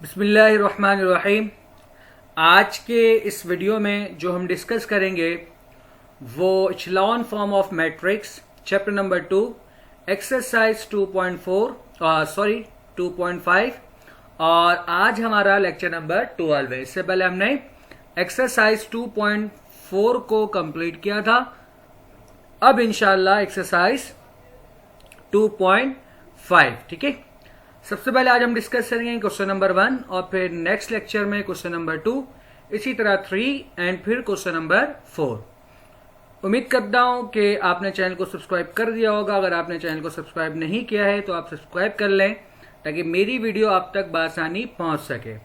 बिस्मिल्लाहिर्रहमानिर्रहीम। आज के इस वीडियो में जो हम डिस्कस करेंगे वो echelon form of matrix chapter number 2 exercise 2.5 और आज हमारा लेक्चर नंबर 12 है। इससे पहले हमने एक्सरसाइज 2.4 को कंप्लीट किया था। अब इंशाल्लाह एक्सरसाइज 2.5, ठीक है। सबसे पहले आज हम डिस्कस करेंगे क्वेश्चन नंबर 1 और फिर नेक्स्ट लेक्चर में क्वेश्चन नंबर 2, इसी तरह 3 एंड फिर क्वेश्चन नंबर 4। उम्मीद करता हूं कि आपने चैनल को सब्सक्राइब कर दिया होगा। अगर आपने चैनल को सब्सक्राइब नहीं किया है तो आप सब्सक्राइब कर लें ताकि मेरी वीडियो आप तक बआसानी पहुंच सके।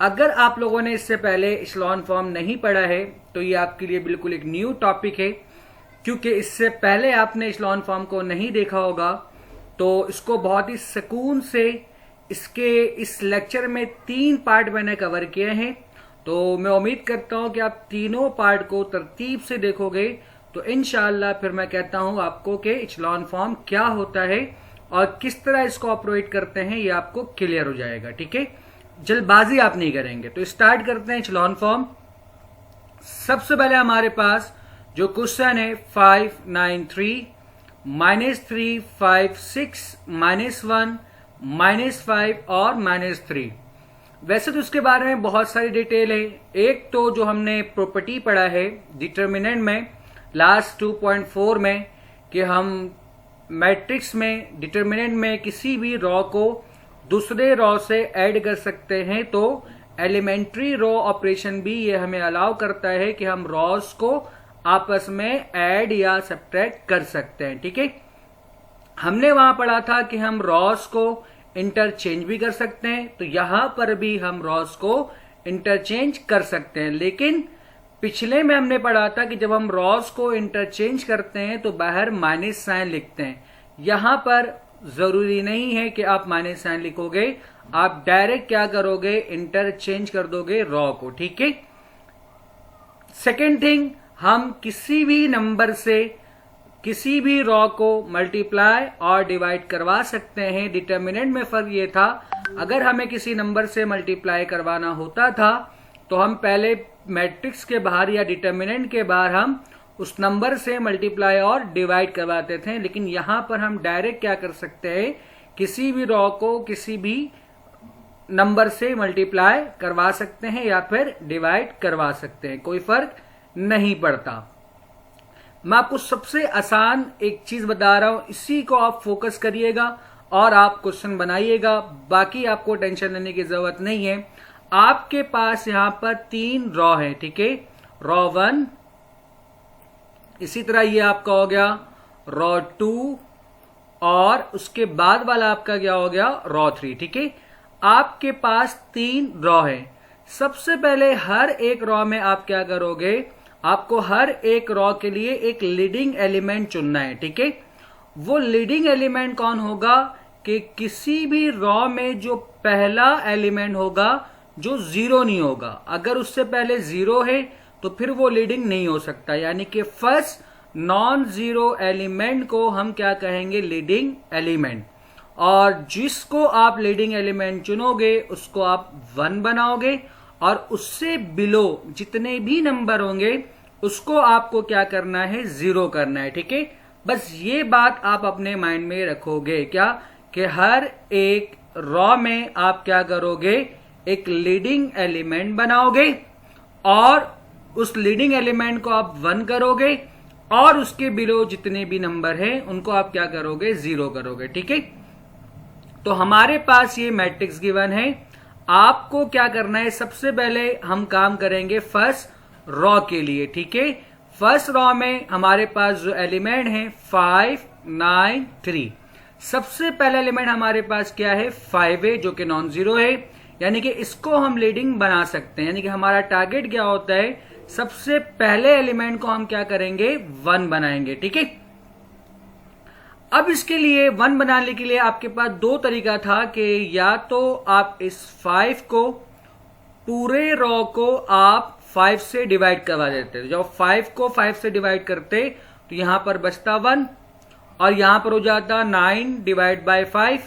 अगर आप लोगों ने इससे पहले इचेलॉन फॉर्म नहीं पढ़ा है तो ये आपके लिए बिल्कुल एक न्यू टॉपिक है, क्योंकि इससे पहले आपने इचेलॉन फॉर्म को नहीं देखा होगा। तो इसको बहुत ही सुकून से इस लेक्चर में 3 पार्ट मैंने कवर किए हैं। तो मैं उम्मीद करता हूं कि आप तीनों पार्ट को तरतीब से देखोगे तो इंशाअल्लाह फिर मैं कहता हूं आपको कि इचेलॉन फॉर्म क्या होता है और किस तरह इसको ऑपरेट करते हैं ये आपको क्लियर हो जाएगा, ठीक है। जल्दबाजी आप नहीं करेंगे। तो स्टार्ट करते हैं इचेलॉन फॉर्म। सबसे पहले हमारे पास जो क्वेश्चन है 5, 9, 3 -3, 5, 6, -1, -5 और -3। वैसे तो इसके बारे में बहुत सारी डिटेल है। एक तो जो हमने प्रॉपर्टी पढ़ा है डिटर्मिनेंट में लास्ट 2.4 में कि हम मैट्रिक्स में डिटर्मिनेंट में किसी भी रॉ को दूसरे रॉ से ऐड कर सकते हैं। तो एलिमेंट्री रॉ ऑपरेशन भी ये हमें अलाउ करता है कि हम रॉस को आपस में ऐड या सब्ट्रैक्ट कर सकते हैं, ठीक है। हमने वहां पढ़ा था कि हम रॉस को इंटरचेंज भी कर सकते हैं, तो यहां पर भी हम रॉस को इंटरचेंज कर सकते हैं। लेकिन पिछले में हमने पढ़ा था कि जब हम रॉस को इंटरचेंज करते हैं तो बाहर माइनस साइन लिखते हैं। यहां पर जरूरी नहीं है कि आप माइनस साइन लिखोगे, आप डायरेक्ट क्या करोगे, इंटरचेंज कर दोगे रॉ को, ठीक है। सेकेंड थिंग, हम किसी भी नंबर से किसी भी रॉ को मल्टीप्लाई और डिवाइड करवा सकते हैं। डिटर्मिनेंट में फर्क ये था, अगर हमें किसी नंबर से मल्टीप्लाई करवाना होता था तो हम पहले मैट्रिक्स के बाहर या डिटर्मिनेंट के बाहर हम उस नंबर से मल्टीप्लाई और डिवाइड करवाते थे। लेकिन यहां पर हम डायरेक्ट क्या कर सकते हैं, किसी भी रॉ को किसी भी नंबर से मल्टीप्लाई करवा सकते हैं या फिर डिवाइड करवा सकते हैं, कोई फर्क नहीं पड़ता। मैं आपको सबसे आसान एक चीज बता रहा हूं, इसी को आप फोकस करिएगा और आप क्वेश्चन बनाइएगा। बाकी आपको टेंशन लेने की जरूरत नहीं है। आपके पास यहां पर 3 रॉ है, ठीक है। रॉ 1, इसी तरह ये आपका हो गया रॉ 2 और उसके बाद वाला आपका क्या हो गया, रॉ 3, ठीक है। आपके पास 3 रॉ है। सबसे पहले हर एक रॉ में आप क्या करोगे, आपको हर एक रॉ के लिए एक लीडिंग एलिमेंट चुनना है, ठीक है। वो लीडिंग एलिमेंट कौन होगा कि किसी भी रॉ में जो पहला एलिमेंट होगा जो 0 नहीं होगा। अगर उससे पहले 0 है तो फिर वो लीडिंग नहीं हो सकता, यानी कि फर्स्ट नॉन जीरो एलिमेंट को हम क्या कहेंगे, लीडिंग एलिमेंट। और जिसको आप लीडिंग एलिमेंट चुनोगे उसको आप 1 बनाओगे और उससे बिलो जितने भी नंबर होंगे उसको आपको क्या करना है, 0 करना है, ठीक है। बस ये बात आप अपने माइंड में रखोगे क्या, कि हर एक रॉ में आप क्या करोगे, एक लीडिंग एलिमेंट बनाओगे और उस लीडिंग एलिमेंट को आप 1 करोगे और उसके बिलो जितने भी नंबर हैं उनको आप क्या करोगे, 0 करोगे, ठीक है। तो हमारे पास ये मैट्रिक्स गिवन है। आपको क्या करना है, सबसे पहले हम काम करेंगे फर्स्ट रॉ के लिए, ठीक है। फर्स्ट रॉ में हमारे पास जो एलिमेंट है 5, 9, 3। सबसे पहला एलिमेंट हमारे पास क्या है, 5 है, जो कि नॉन जीरो है, यानी कि इसको हम लीडिंग बना सकते हैं। यानी कि हमारा टारगेट क्या होता है, सबसे पहले एलिमेंट को हम क्या करेंगे, 1 बनाएंगे, ठीक है। अब इसके लिए 1 बनाने के लिए आपके पास 2 तरीका था कि या तो आप इस 5 को पूरे रॉ को आप 5 से डिवाइड करवा देते। जब 5 को 5 से डिवाइड करते तो यहां पर बचता 1 और यहां पर हो जाता 9 डिवाइड बाय 5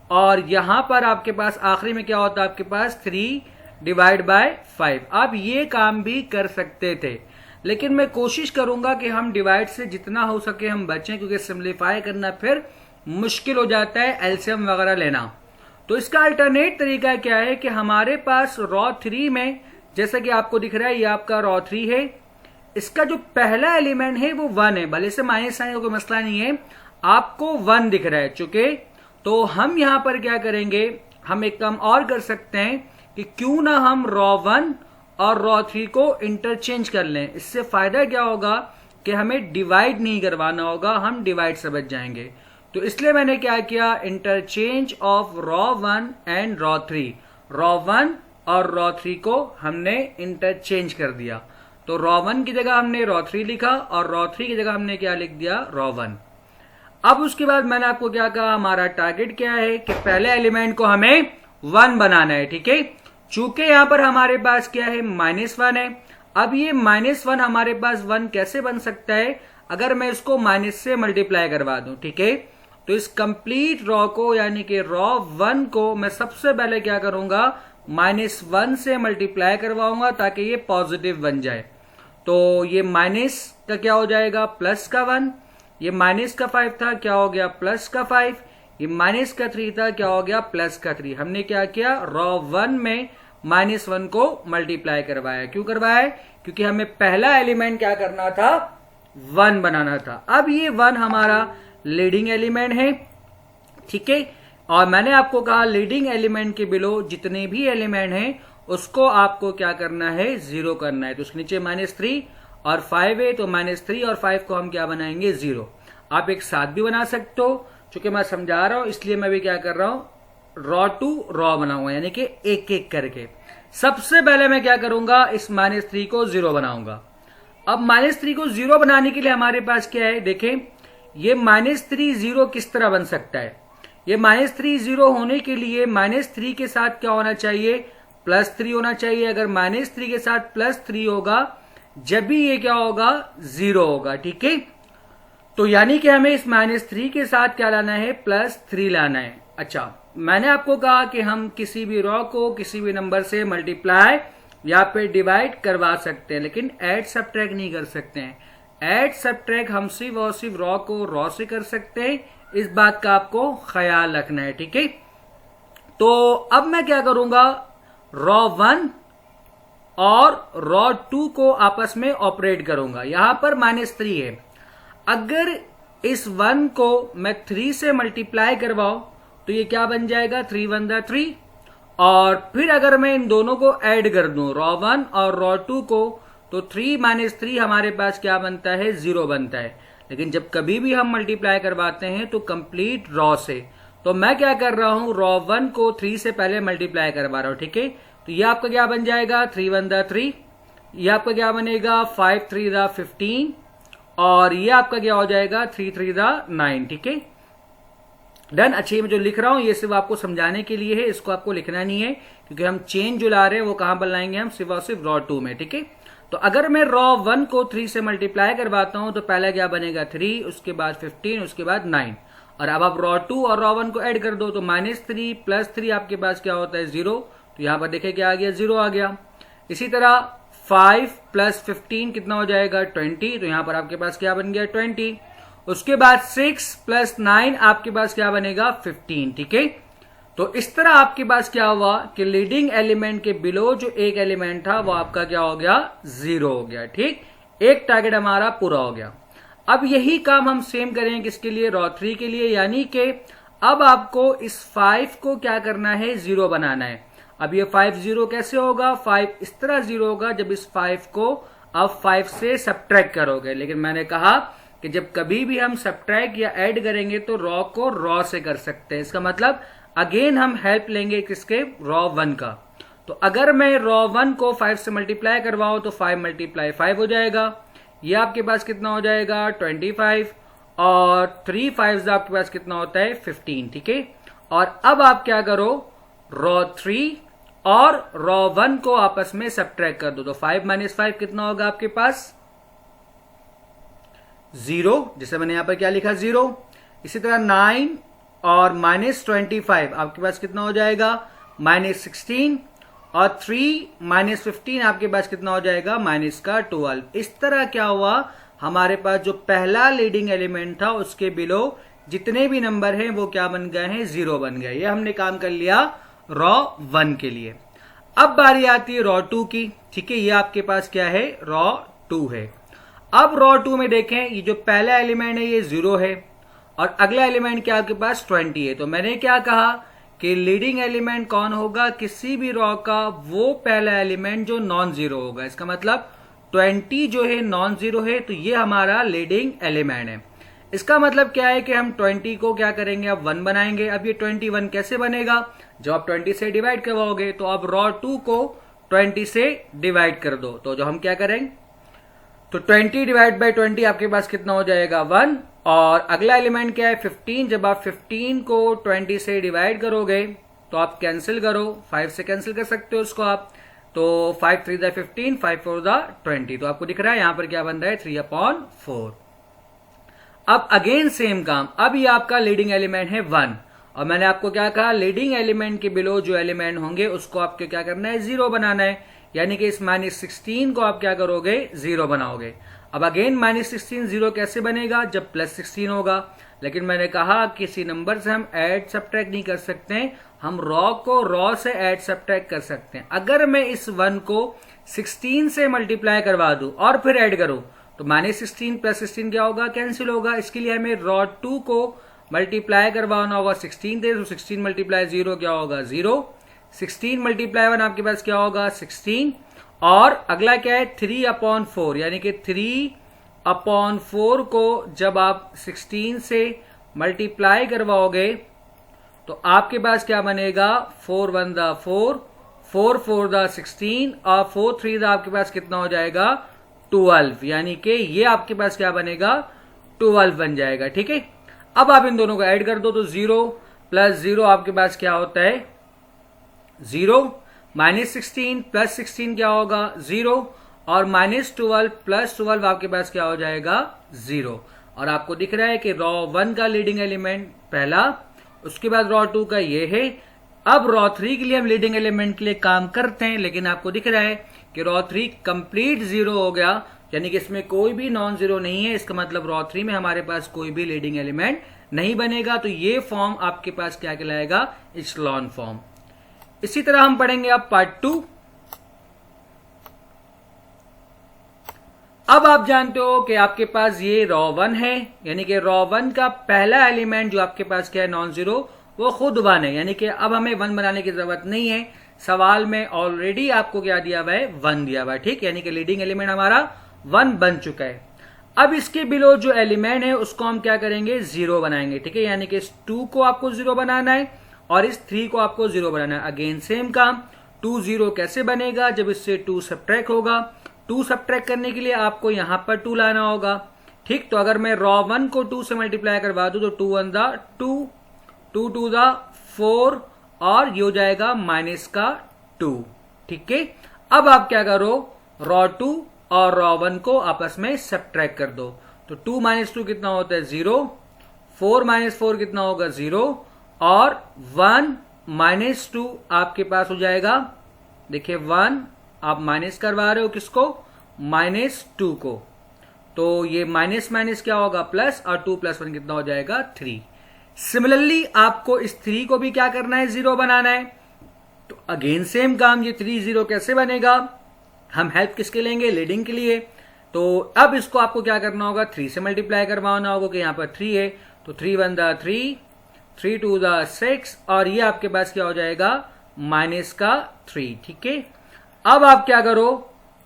और यहां पर आपके पास आखिरी में क्या होता है, आपके पास 3 डिवाइड बाय 5। आप ये काम भी कर सकते थे, लेकिन मैं कोशिश करूंगा कि हम डिवाइड से जितना हो सके हम बचें, क्योंकि सिंप्लीफाई करना फिर मुश्किल हो जाता है, एलसीएम वगैरह लेना। तो इसका अल्टरनेट तरीका क्या है कि हमारे पास रॉ 3 में, जैसा कि आपको दिख रहा है ये आपका रॉ 3 है, इसका जो पहला एलिमेंट है वो 1 है, भले से माइनस साइन का कोई मसला नहीं है, आपको 1 दिख रहा है चूंकि। तो हम यहां पर क्या करेंगे, हम एक काम और कर सकते हैं कि क्यों ना हम रॉ 1 और रॉ 3 को इंटरचेंज कर लें। इससे फायदा क्या होगा कि हमें डिवाइड नहीं करवाना होगा, हम डिवाइड से बच जाएंगे। तो इसलिए मैंने क्या किया, interchange of raw 1 and raw 3, raw 1 और रॉ 3 को हमने इंटरचेंज कर दिया। तो रॉ 1 की जगह हमने रॉ 3 लिखा और रॉ 3 की जगह हमने क्या लिख दिया, रॉ 1। अब उसके बाद मैंने आपको क्या कहा, हमारा टारगेट क्या है कि पहले एलिमेंट को हमें 1 बनाना है, ठीक है। चूंकि यहां पर हमारे पास क्या है, -1 है। अब ये -1 हमारे पास 1 कैसे बन सकता है, अगर मैं इसको माइनस से मल्टीप्लाई करवा दूं, ठीक है। तो इस कंप्लीट रॉ को यानी कि रॉ 1 को मैं सबसे पहले क्या करूंगा, -1 से मल्टीप्लाई करवाऊंगा ताकि ये पॉजिटिव बन जाए। तो ये माइनस का क्या हो जाएगा, प्लस का 1, ये माइनस का 5 था, क्या हो गया, प्लस का 5, ये माइनस का 3 था, क्या हो गया, प्लस का 3। हमने क्या किया, रॉ 1 में -1 को मल्टीप्लाई करवाया। क्यों करवाया, क्योंकि हमें पहला एलिमेंट क्या करना था, 1 बनाना था। अब ये 1 हमारा लीडिंग एलिमेंट है, ठीक है। और मैंने आपको कहा लीडिंग एलिमेंट के बिलो जितने भी एलिमेंट हैं उसको आपको क्या करना है, 0 करना है। तो उसके नीचे -3 और 5 है, तो -3 और 5 को हम क्या बनाएंगे, 0। आप एक साथ भी बना सकते हो, चूंकि मैं समझा रहा हूं इसलिए मैं भी क्या कर रहा हूं, रॉ टू रॉ बनाऊंगा, यानी कि एक एक करके। सबसे पहले मैं क्या करूंगा, इस -3 को 0 बनाऊंगा। अब -3 को 0 बनाने के लिए हमारे पास क्या है, देखें ये -3 0 किस तरह बन सकता है। ये -3 0 होने के लिए -3 के साथ क्या होना चाहिए, +3 होना चाहिए। अगर -3 के साथ +3 होगा जब भी ये क्या होगा, 0 होगा, ठीक है। तो यानी कि हमें इस -3 के साथ क्या लाना है, +3 लाना है। अच्छा, मैंने आपको कहा कि हम किसी भी रॉ को किसी भी नंबर से मल्टीप्लाई या फिर डिवाइड करवा सकते हैं, लेकिन ऐड सब्ट्रैक्ट नहीं कर सकते हैं। ऐड सब्ट्रैक्ट हम सिर्फ और सिर्फ रॉ को रॉ से कर सकते हैं, इस बात का आपको ख्याल रखना है, ठीक है। तो अब मैं क्या करूंगा, रॉ 1 और रॉ 2 को आपस में ऑपरेट करूंगा। यहां पर -3 है, अगर इस 1 को मैं 3 से मल्टीप्लाई करवाऊं तो ये क्या बन जाएगा, 3 1 दा 3। और फिर अगर मैं इन दोनों को ऐड कर दूं, रॉ 1 और रॉ 2 को, तो 3 - 3 हमारे पास क्या बनता है, 0 बनता है। लेकिन जब कभी भी हम मल्टीप्लाई करवाते हैं तो कंप्लीट रॉ से, तो मैं क्या कर रहा हूं, रॉ 1 को 3 से पहले मल्टीप्लाई करवा रहा हूं, ठीक है। तो ये आपका क्या बन जाएगा, 3 1 दा 3, ये आपका क्या बनेगा, 5 3 दा 15, और ये आपका क्या हो जाएगा, 3 3 दा 9, ठीक है। डन। अच्छे, मैं जो लिख रहा हूं ये सिर्फ आपको समझाने के लिए है, इसको आपको लिखना नहीं है, क्योंकि हम चेंज जो ला रहे हैं वो कहां पर लाएंगे, हम सिर्फ और सिर्फ रॉ 2 में, ठीक है। तो अगर मैं रॉ 1 को 3 से मल्टीप्लाई करवाता हूं तो पहला क्या बनेगा, 3, उसके बाद 15, उसके बाद 9। और अब आप रॉ 2 और रॉ 1 को ऐड कर दो तो -3 + 3 आपके पास क्या होता है, 0। तो यहां पर देखिए क्या आ गया, 0 आ गया। इसी तरह 5 + 15 कितना हो जाएगा, 20। तो यहां पर आपके पास क्या बन गया, 20। उसके बाद 6 + 9 आपके पास क्या बनेगा, 15, ठीक है। तो इस तरह आपके पास क्या हुआ कि लीडिंग एलिमेंट के बिलो जो एक एलिमेंट था वो आपका क्या हो गया, 0 हो गया, ठीक। एक टारगेट हमारा पूरा हो गया। अब यही काम हम सेम करेंगे किसके लिए, रॉ 3 के लिए, यानी कि अब आपको इस 5 को क्या करना है, 0 बनाना है। अब ये 5 0 कैसे होगा, 5 इस तरह 0 होगा जब इस 5 को अब 5 से सब्ट्रैक्ट करोगे। लेकिन मैंने कहा कि जब कभी भी हम सब्ट्रैक्ट या ऐड करेंगे तो रॉ को रॉ से कर सकते हैं। इसका मतलब अगेन हम हेल्प लेंगे किसके, रॉ 1 का। तो अगर मैं रॉ 1 को 5 से मल्टीप्लाई करवाऊं तो 5 × 5 हो जाएगा। ये आपके पास कितना हो जाएगा, 25, और 3 5 आपके पास कितना होता है, 15, ठीक है। और अब आप क्या करो, रॉ 3 और रॉ 1 को आपस में सब्ट्रैक्ट कर दो। तो 5 - 5 कितना होगा आपके पास, 0, जैसे मैंने यहां पर क्या लिखा, 0। इसी तरह 9 और -25 आपके पास कितना हो जाएगा -16 और 3 -15 आपके पास कितना हो जाएगा -12। इस तरह क्या हुआ, हमारे पास जो पहला लीडिंग एलिमेंट था उसके बिलो जितने भी नंबर हैं वो क्या बन गए हैं, 0 बन गए। ये हमने काम कर लिया रॉ 1 के लिए। अब बारी आती है रॉ 2 की। ठीक है, ये आपके पास क्या है, रॉ 2 है। अब रॉ 2 में देखें, ये जो पहला एलिमेंट है ये 0 है और अगला एलिमेंट क्या आपके पास 20 है। तो मैंने क्या कहा कि लीडिंग एलिमेंट कौन होगा किसी भी रॉ का, वो पहला एलिमेंट जो नॉन जीरो होगा। इसका मतलब 20 जो है नॉन जीरो है, तो ये हमारा लीडिंग एलिमेंट है। इसका मतलब क्या है कि हम 20 को क्या करेंगे, अब 1 बनाएंगे। अब ये 21 कैसे बनेगा, जब आप 20 से डिवाइड करवाओगे तो अब रॉ 2 को 20 से डिवाइड कर दो। तो जो हम क्या करेंगे, तो 20 डिवाइड बाई 20 आपके पास कितना हो जाएगा 1। और अगला एलिमेंट क्या है 15। जब आप 15 को 20 से डिवाइड करोगे तो आप कैंसिल करो, 5 से कैंसिल कर सकते हो उसको आप। तो 5 3 दा 15, 5 4 दा 20। तो आपको दिख रहा है यहां पर क्या बन रहा है 3/4। अब अगेन सेम काम, अब ये आपका लीडिंग एलिमेंट है 1 और मैंने आपको क्या कहा, लीडिंग एलिमेंट के बिलो जो एलिमेंट होंगे उसको आपको क्या करना है, 0 बनाना है। यानी कि इस -16 को आप क्या करोगे, 0 बनाओगे। अब अगेन -16 0 कैसे बनेगा, जब +16 होगा। लेकिन मैंने कहा किसी नंबर से हम ऐड सब्ट्रैक्ट नहीं कर सकते, हम रॉ को रॉ से ऐड सब्ट्रैक्ट कर सकते हैं। अगर मैं इस 1 को 16 से मल्टीप्लाई करवा दूं और फिर ऐड करूं तो -16 + 16 क्या होगा, कैंसिल होगा। इसके लिए हमें रॉ 2 को मल्टीप्लाई करवाना होगा 16 से, तो 16 × 0 क्या होगा 0, 16 × 1 आपके पास क्या होगा 16। और अगला क्या है 3/4, यानी कि 3/4 को जब आप 16 से मल्टीप्लाई करवाओगे तो आपके पास क्या बनेगा, 4 1 दा 4, 4 4 दा 16 और 4 3 दा आपके पास कितना हो जाएगा 12। यानी कि ये आपके पास क्या बनेगा 12 बन जाएगा। ठीक है, अब आप इन दोनों को ऐड कर दो तो 0 + 0 आपके पास क्या होता है 0, -16 + 16 क्या होगा 0 और -12 + 12 आपके पास क्या हो जाएगा 0। और आपको दिख रहा है कि रॉ 1 का लीडिंग एलिमेंट पहला, उसके बाद रॉ 2 का ये है। अब रॉ 3 के लिए हम लीडिंग एलिमेंट के लिए काम करते हैं, लेकिन आपको दिख रहा है कि रॉ 3 कंप्लीट 0 हो गया, यानी कि इसमें कोई भी नॉन जीरो नहीं है। इसका मतलब रॉ 3 में हमारे पास कोई भी लीडिंग एलिमेंट नहीं बनेगा। तो ये फॉर्म आपके पास क्या कहलाएगा, इचेलॉन फॉर्म। इसी तरह हम पढ़ेंगे अब पार्ट 2। अब आप जानते हो कि आपके पास ये रॉ 1 है, यानी कि रॉ 1 का पहला एलिमेंट जो आपके पास क्या है नॉन जीरो, वो खुद 1 है। यानी कि अब हमें 1 बनाने की जरूरत नहीं है, सवाल में ऑलरेडी आपको क्या दिया हुआ है 1 दिया हुआ है। ठीक, यानी कि लीडिंग एलिमेंट हमारा 1 बन चुका है। अब इसके बिलो जो एलिमेंट है उसको हम क्या करेंगे 0 बनाएंगे। ठीक है, यानी कि इस 2 को आपको 0 बनाना है और इस 3 को आपको 0 बनाना है। अगेन सेम काम, 2 0 कैसे बनेगा, जब इससे 2 सब्ट्रैक्ट होगा। 2 सब्ट्रैक्ट करने के लिए आपको यहां पर 2 लाना होगा। ठीक, तो अगर मैं रॉ 1 को 2 से मल्टीप्लाई करवा दूं तो 2 1 दा 2, 2 2 दा 4 और ये हो जाएगा -2। ठीक है, अब आप क्या करो, रॉ 2 और रॉ 1 को आपस में सब्ट्रैक्ट कर दो। तो 2 - 2 कितना होता है 0, 4 - 4 कितना होगा 0 और 1 - 2 आपके पास हो जाएगा। देखिए 1 आप माइनस करवा रहे हो किसको, -2 को, तो ये माइनस क्या होगा प्लस, और 2 + 1 कितना हो जाएगा 3। सिमिलरली आपको इस 3 को भी क्या करना है 0 बनाना है। तो अगेन सेम काम, ये 3 0 कैसे बनेगा, हम हेल्प किसके लेंगे, लीडिंग के लिए। तो अब इसको आपको क्या करना होगा 3 से मल्टीप्लाई करवाना होगा कि यहां पर 3 है, तो 3 1 दा 3, 3 2 दा 6 और ये आपके पास क्या हो जाएगा -3। ठीक है, अब आप क्या करो,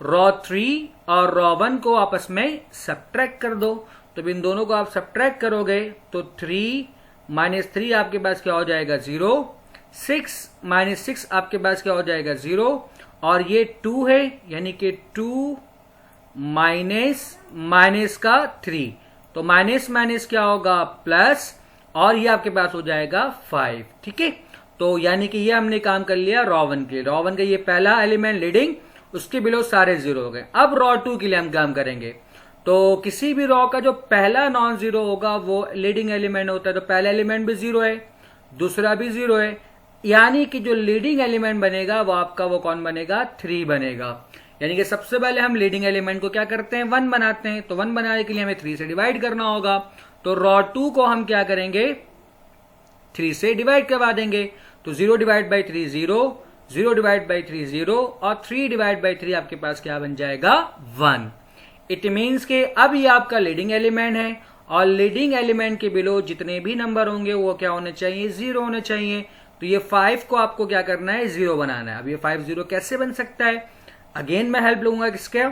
रॉ 3 और रॉ 1 को आपस में सब्ट्रैक्ट कर दो। तो इन दोनों को आप सब्ट्रैक्ट करोगे तो 3 - 3 आपके पास क्या हो जाएगा 0, 6 - 6 आपके पास क्या हो जाएगा 0 और ये 2 है, यानी कि 2 - 3, तो माइनस क्या होगा प्लस, और ये आपके पास हो जाएगा 5। ठीक है, तो यानी कि ये हमने काम कर लिया रॉ 1 के लिए। रॉ 1 का ये पहला एलिमेंट लीडिंग, उसके बिलो सारे 0 हो गए। अब रॉ 2 के लिए हम काम करेंगे। तो किसी भी रॉ का जो पहला नॉन जीरो होगा वो लीडिंग एलिमेंट होता है, तो पहला एलिमेंट भी 0 है। दूसरा भी 0 है, यानी कि जो लीडिंग एलिमेंट बनेगा वो आपका वो कौन बनेगा, 3 बनेगा। यानी कि सबसे पहले हम लीडिंग एलिमेंट को क्या करते हैं, 1 बनाते हैं। तो 1 बनाने के लिए हमें 3 से डिवाइड करना होगा। तो रॉ 2 को हम क्या करेंगे, 3 से डिवाइड करवा देंगे। तो 0 डिवाइड बाई 3 0, 0 डिवाइड बाई 3 0 और 3 डिवाइड बाई 3 आपके पास क्या बन जाएगा, 1। इट मीन्स के अब ये आपका लीडिंग एलिमेंट है और लीडिंग एलिमेंट के बिलो जितने भी नंबर होंगे वो क्या होने चाहिए, 0 होने चाहिए। तो ये 5 को आपको क्या करना है, 0 बनाना है। अब ये 5 0 कैसे बन सकता है, अगेन मैं हेल्प लूंगा किसके,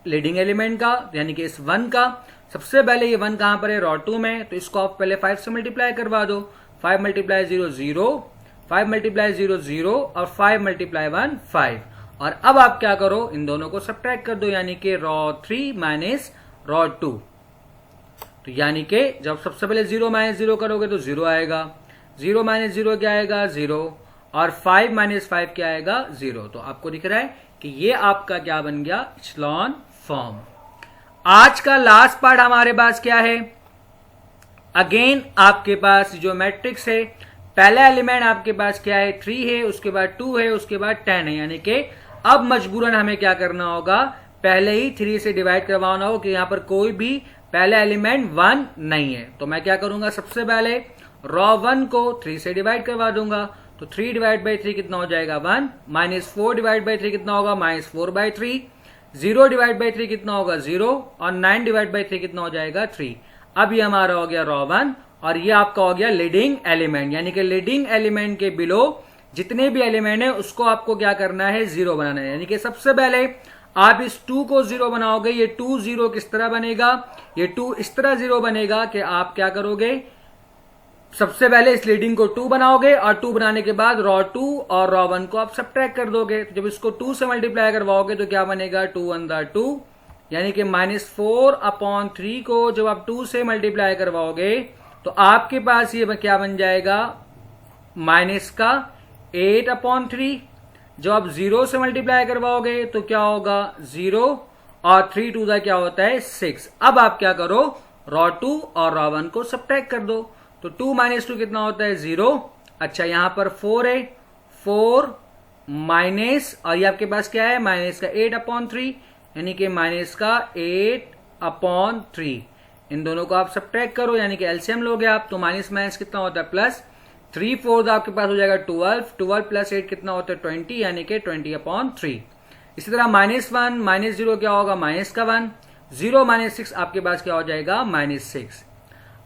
लीडिंग एलिमेंट का, यानी कि इस 1 का। सबसे पहले ये 1 कहां पर है, रॉ 2 में। तो इसको आप पहले 5 से मल्टीप्लाई करवा दो। 5 मल्टीप्लाई 0 0, 5 मल्टीप्लाई 0 0 और 5 मल्टीप्लाई 1 5। और अब आप क्या करो, इन दोनों को सब्ट्रैक्ट कर दो, यानी कि रॉ 3 माइनस रॉ 2। तो यानी कि जब सबसे पहले 0 माइनस 0 करोगे तो 0 आएगा, 0 माइनस 0 क्या आएगा, 0, और 5 माइनस 5 क्या आएगा, 0। तो आपको दिख रहा है कि ये आपका क्या बन गया, इचेलॉन फॉर्म। आज का लास्ट पार्ट हमारे पास क्या है, अगेन आपके पास जो मैट्रिक्स है, पहला एलिमेंट आपके पास क्या है, 3 है, उसके बाद 2 है, उसके बाद 10 है। यानी कि अब मजबूरन हमें क्या करना होगा, पहले ही 3 से डिवाइड करवाना हो कि यहां पर कोई भी पहला एलिमेंट 1 नहीं है। तो मैं क्या करूंगा, सबसे पहले रॉ 1 को 3 से डिवाइड करवा दूंगा। तो 3 डिवाइड बाई 3 कितना हो जाएगा, 1, माइनस 4 डिवाइड बाई 3 कितना होगा, माइनस 4 बाई 3, 0 डिवाइड बाई 3 कितना होगा, 0, और 9 डिवाइड बाई 3 कितना हो जाएगा, 3। अब ये हमारा हो गया रॉ 1 और ये आपका हो गया लीडिंग एलिमेंट। यानी कि लीडिंग एलिमेंट के बिलो जितने भी एलिमेंट है उसको आपको क्या करना है, 0 बनाना है। यानी कि सबसे पहले आप इस 2 को 0 बनाओगे। ये 2 0 किस तरह बनेगा, ये 2 इस तरह 0 बनेगा कि आप क्या करोगे, सबसे पहले इस लीडिंग को 2 बनाओगे और 2 बनाने के बाद रॉ 2 और रॉ 1 को आप सब्ट्रैक्ट कर दोगे। तो जब इसको 2 से मल्टीप्लाई करवाओगे तो क्या बनेगा, 2 1 2, यानी कि -4/3 को जब आप 2 से मल्टीप्लाई करवाओगे तो आपके पास ये क्या बन जाएगा, माइनस का 8/3। जब आप 0 से मल्टीप्लाई करवाओगे तो क्या होगा, 0, और 3 2 क्या होता है, 6। अब आप क्या करो, रॉ 2 और रॉ 1 को सब्ट्रैक्ट कर दो। तो 2 माइनस 2 कितना होता है, 0। अच्छा, यहां पर 4 है, 4 माइनस, और ये आपके पास क्या है, माइनस का 8/3, यानी कि माइनस का 8/3। इन दोनों को आप सब्ट्रैक्ट करो, यानी कि एलसीएम लोगे आप। तो माइनस माइनस कितना होता है, प्लस, 3 4 आपके पास हो जाएगा 12, 12 प्लस 8 कितना होता है, 20, यानी कि 20/3। इसी तरह -1 माइनस 0 क्या होगा, माइनस का 1, 0 माइनस 6 आपके पास क्या हो जाएगा, -6।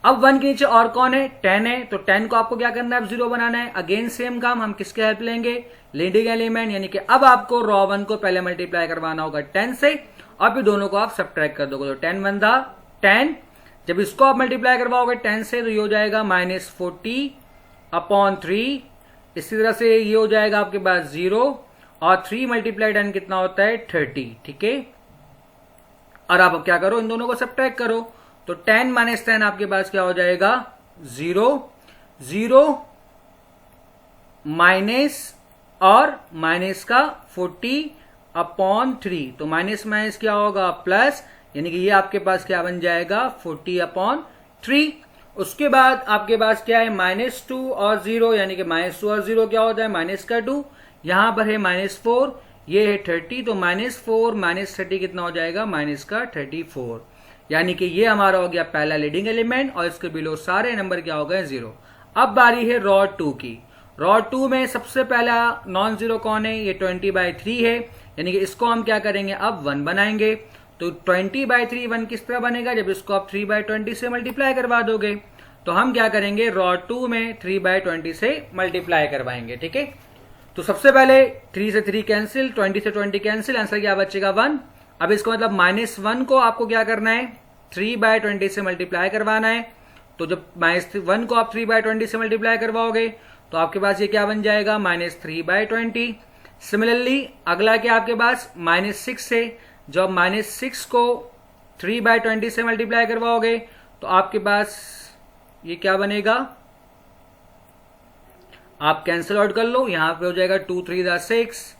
अब 1 के नीचे और कौन है, 10 है। तो 10 को आपको क्या करना है, अब 0 बनाना है। अगेन सेम काम, हम किसके हेल्प लेंगे, लीडिंग एलिमेंट। यानी कि अब आपको रॉ 1 को पहले मल्टीप्लाई करवाना होगा 10 से और फिर दोनों को आप सब्ट्रैक्ट कर दोगे। तो 10 1 10, जब इसको आप मल्टीप्लाई करवाओगे 10 से तो ये हो जाएगा -40/3। इसी तरह से ये हो जाएगा आपके पास 0, और 3 मल्टीप्लाई 10 कितना होता है, 30। ठीक है, और आप क्या करो, इन दोनों को सब्ट्रैक्ट करो। तो 10 माइनस 10 आपके पास क्या हो जाएगा, 0, 0 माइनस और माइनस का 40/3। तो माइनस माइनस क्या होगा, प्लस, यानी कि ये आपके पास क्या बन जाएगा, 40/3। उसके बाद आपके पास क्या है, -2 और 0, यानी कि -2 और 0 क्या होता है, माइनस का 2। यहां पर है -4, ये है 30, तो -4 माइनस 30 कितना हो जाएगा, माइनस का 34। यानी कि ये हमारा हो गया पहला लीडिंग एलिमेंट और इसके बिलो सारे नंबर क्या हो गए, 0। अब बारी है रॉ 2 की। रॉ 2 में सबसे पहला नॉन जीरो कौन है, ये 20/3 है। यानी कि इसको हम क्या करेंगे, अब 1 बनाएंगे। तो 20/3 1 किस तरह बनेगा, जब इसको आप 3/20 से मल्टीप्लाई करवा दोगे। तो हम क्या करेंगे, रॉ 2 में 3/20 से मल्टीप्लाई करवाएंगे। ठीक है, तो सबसे पहले 3 से 3 कैंसिल, 20 से 20 कैंसिल, आंसर क्या बचेगा, 1। अब इसको मतलब -1 को आपको क्या करना है, 3/20 से मल्टीप्लाई करवाना है। तो जब -1 को आप 3/20 से मल्टीप्लाई करवाओगे तो आपके पास ये क्या बन जाएगा, -3/20। सिमिलरली अगला क्या आपके पास, -6 है। जब -6 को 3/20 से मल्टीप्लाई करवाओगे तो आपके पास ये क्या बनेगा, आप कैंसिल आउट कर लो। यहां पे हो जाएगा 2 3 6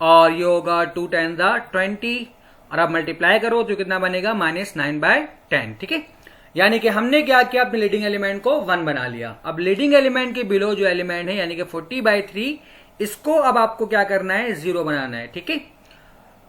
और ये होगा 2 10 20, और आप मल्टीप्लाई करो तो कितना बनेगा, -9/10। ठीक है, यानी कि हमने क्या किया, अपने लीडिंग एलिमेंट को 1 बना लिया। अब लीडिंग एलिमेंट के बिलो जो एलिमेंट है यानी कि 40/3, इसको अब आपको क्या करना है, 0 बनाना है। ठीक है,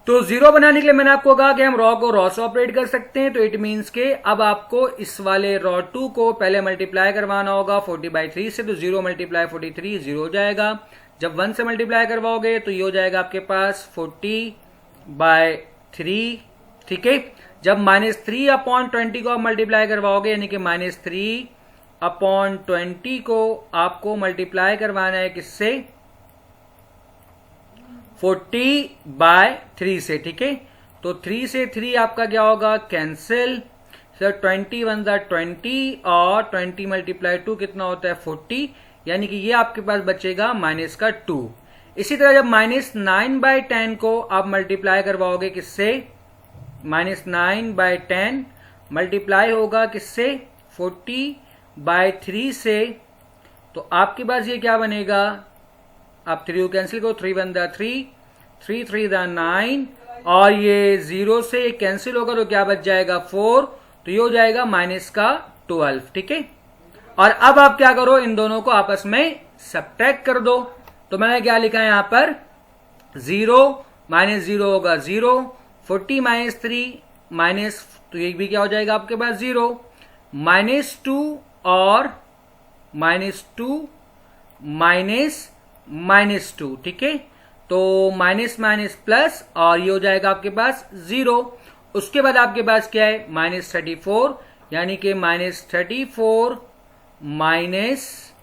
तो 0 बनाने के लिए मैंने आपको कहा कि हम रॉ को रॉ से ऑपरेट कर सकते हैं, तो इट मीन्स के अब आपको इस वाले रॉ 2 को पहले मल्टीप्लाई करवाना होगा 40/3 से, तो 0 × 43 0 हो जाएगा। जब 1 से मल्टीप्लाई करवाओगे तो ये हो जाएगा आपके पास 40/3। ठीक है, जब -3/20 को आप मल्टीप्लाई करवाओगे यानी कि -3/20 को आपको मल्टीप्लाई करवाना है किससे, 40/3 से। ठीक है, तो 3 से 3 आपका क्या होगा, कैंसिल। सर 21 × 20 और 20 × 2 कितना होता है, 40, यानी कि ये आपके पास बचेगा -2। इसी तरह जब -9/10 को आप मल्टीप्लाई करवाओगे किससे, -9/10 मल्टीप्लाई होगा किससे, 40/3 से, तो आपके पास ये क्या बनेगा, आप 3 को कैंसिल करो, 3 × 1 3, 3 3 9, और ये 0 से कैंसिल होगा तो क्या बच जाएगा, 4, तो ये हो जाएगा -12। ठीक है, और अब आप क्या करो, इन दोनों को आपस में सब्ट्रैक्ट कर दो। तो मैंने क्या लिखा है यहां पर, 0 -0 होगा 0, 40 - 3 माइनस, तो ये भी क्या हो जाएगा आपके पास 0, -2 और -2 -2। ठीक है, तो माइनस माइनस प्लस, और ये हो जाएगा आपके पास 0। उसके बाद आपके पास क्या है, -34, यानी कि -34 माइनस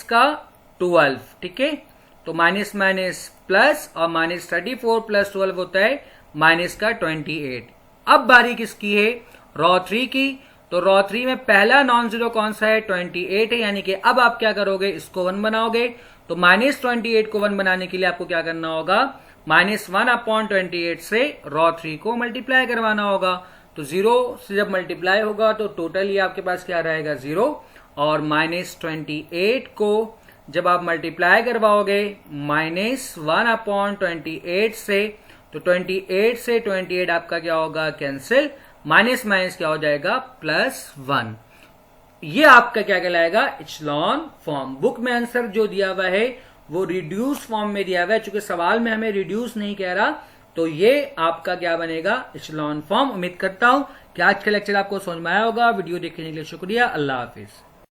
का 12। ठीक है, तो माइनस माइनस प्लस, और -34 + 12 होता है -28। अब बारी किसकी है, रॉ 3 की। तो रॉ 3 में पहला नॉन जीरो कौन सा है, 28 है, यानी कि अब आप क्या करोगे, इसको 1 बनाओगे। तो -28 को 1 बनाने के लिए आपको क्या करना होगा, -1/28 से रॉ 3 को मल्टीप्लाई करवाना होगा। तो 0 से जब मल्टीप्लाई होगा तो टोटल ये आपके पास क्या रहेगा, 0, और -28 को जब आप मल्टीप्लाई करवाओगे -1/28 से, तो 28 से 28 आपका क्या होगा, कैंसिल, माइनस माइनस क्या हो जाएगा, +1। ये आपका क्या कहलाएगा, इचेलॉन फॉर्म। बुक में आंसर जो दिया हुआ है वो रिड्यूस फॉर्म में दिया हुआ है, चूंकि सवाल में हमें रिड्यूस नहीं कह रहा, तो ये आपका क्या बनेगा, इचेलॉन फॉर्म। उम्मीद करता हूं कि आज का लेक्चर आपको समझ में आया होगा। वीडियो देखने के लिए शुक्रिया, अल्लाह हाफिज।